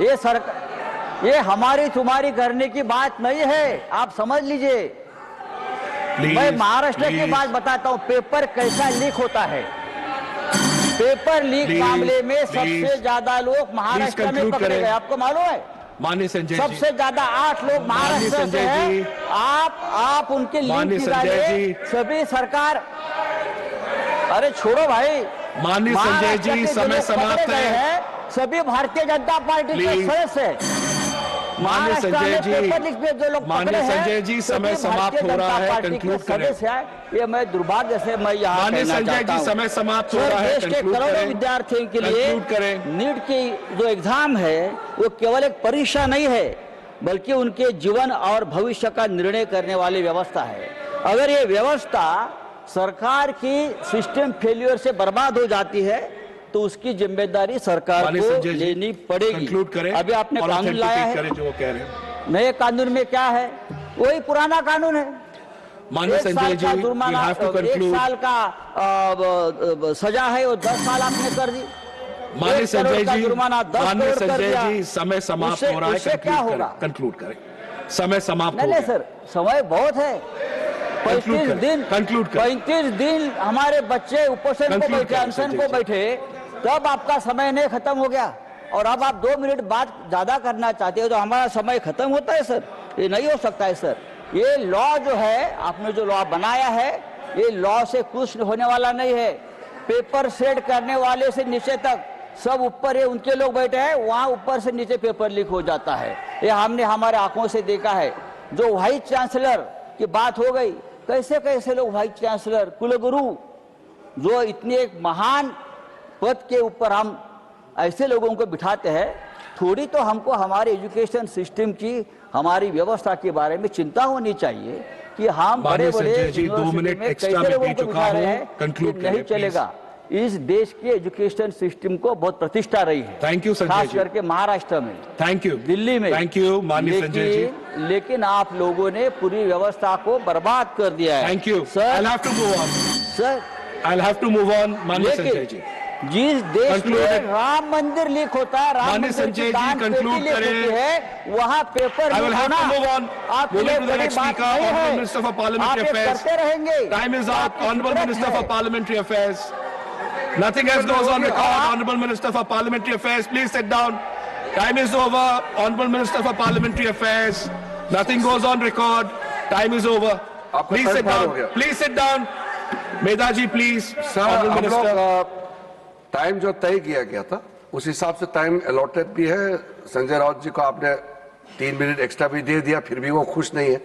ये हमारी तुम्हारी करने की बात नहीं है, आप समझ लीजिए। मैं महाराष्ट्र की बात बताता हूं, पेपर कैसा लीक होता है। पेपर लीक मामले में सबसे ज्यादा लोग महाराष्ट्र में पकड़े गए, आपको मालूम है? माननीय संजय जी, सबसे ज्यादा 8 लोग महाराष्ट्र से हैं। आप उनके लिंक निकालिए। सभी सरकार, अरे छोड़ो भाई, माननीय संजय जी समय समाप्त है। सभी भारतीय जनता पार्टी के सदस्य हैं। माननीय संजय जी समय समाप्त हो रहा है, कंक्लूड करें। ये मैं दुर्भाग्य से मैं यहाँ माननीय संजय जी समय समाप्त हो रहा है, देश के करोड़ों विद्यार्थियों के लिए नीट की जो एग्जाम है वो केवल एक परीक्षा नहीं है, बल्कि उनके जीवन और भविष्य का निर्णय करने वाली व्यवस्था है। अगर ये व्यवस्था सरकार की सिस्टम फेल्यूर से बर्बाद हो जाती है तो उसकी जिम्मेदारी सरकार को लेनी पड़ेगी। अभी आपने कानून लाया है, जो कह रहे हैं नए कानून में क्या है? वही पुराना कानून है। माननीय संजय जी, जुर्माना 1 साल का सजा है, वो 10 साल आपने कर दी। माननीय संजय जी, जुर्माना 10 करोड़ कर दिया। समय समाप्त हो रहा है, उससे क्या होगा? कंक्लूड करें। समय समाप्त हो गया। नहीं सर, समय बहुत है। 35 दिन हमारे बच्चे उपोषण को बैठे, अनशन को बैठे, तब आपका समय नहीं खत्म हो गया और अब आप 2 मिनट बात ज्यादा करना चाहते हो तो हमारा समय खत्म होता है सर? ये नहीं हो सकता है सर। ये लॉ जो है, आपने जो लॉ बनाया है, ये लॉ से कुछ होने वाला नहीं है। पेपर सेट करने वाले से नीचे तक सब ऊपर है, उनके लोग बैठे हैं, वहां ऊपर से नीचे पेपर लीक हो जाता है। ये हमने हमारे आंखों से देखा है। जो वाइस चांसलर की बात हो गई, कैसे कैसे लोग वाइस चांसलर, कुलगुरु, जो इतने एक महान पद के ऊपर हम ऐसे लोगों को बिठाते हैं। थोड़ी तो हमको हमारे एजुकेशन सिस्टम की, हमारी व्यवस्था के बारे में चिंता होनी चाहिए कि हम बड़े बड़े यूनिवर्सिटी में कैसे लोगों को बिठा रहे हैं। नहीं चलेगा। इस देश के एजुकेशन सिस्टम को बहुत प्रतिष्ठा रही है। Thank you Sanjay ji. खास करके महाराष्ट्र में, थैंक यू, दिल्ली में। थैंक यू माननीय संजय जी। लेकिन आप लोगों ने पूरी व्यवस्था को बर्बाद कर दिया है। Thank you sir. I have to move on sir, I have to move on. माननीय संजय जी, जिस देश में राम मंदिर लीक होता है, राम मंदिर संजय जी कंक्लूड करें, वहाँ पेपर लीक होना आप मिनिस्टर फॉर पार्लियामेंट्री अफेयर्स करते रहेंगे। Time is up. Honourable minister for parliamentary affairs, nothing else goes on record. Honorable Minister for Parliamentary Affairs, please sit down. Time is over. Honorable Minister for Parliamentary Affairs, nothing goes on record. Time is over. Please sit down. Please sit down. Medha ji please. Honorable Minister, time जो तय किया गया था उस हिसाब से time allotted भी है। संजय राउत जी को आपने 3 मिनट एक्स्ट्रा भी दे दिया, फिर भी वो खुश नहीं है।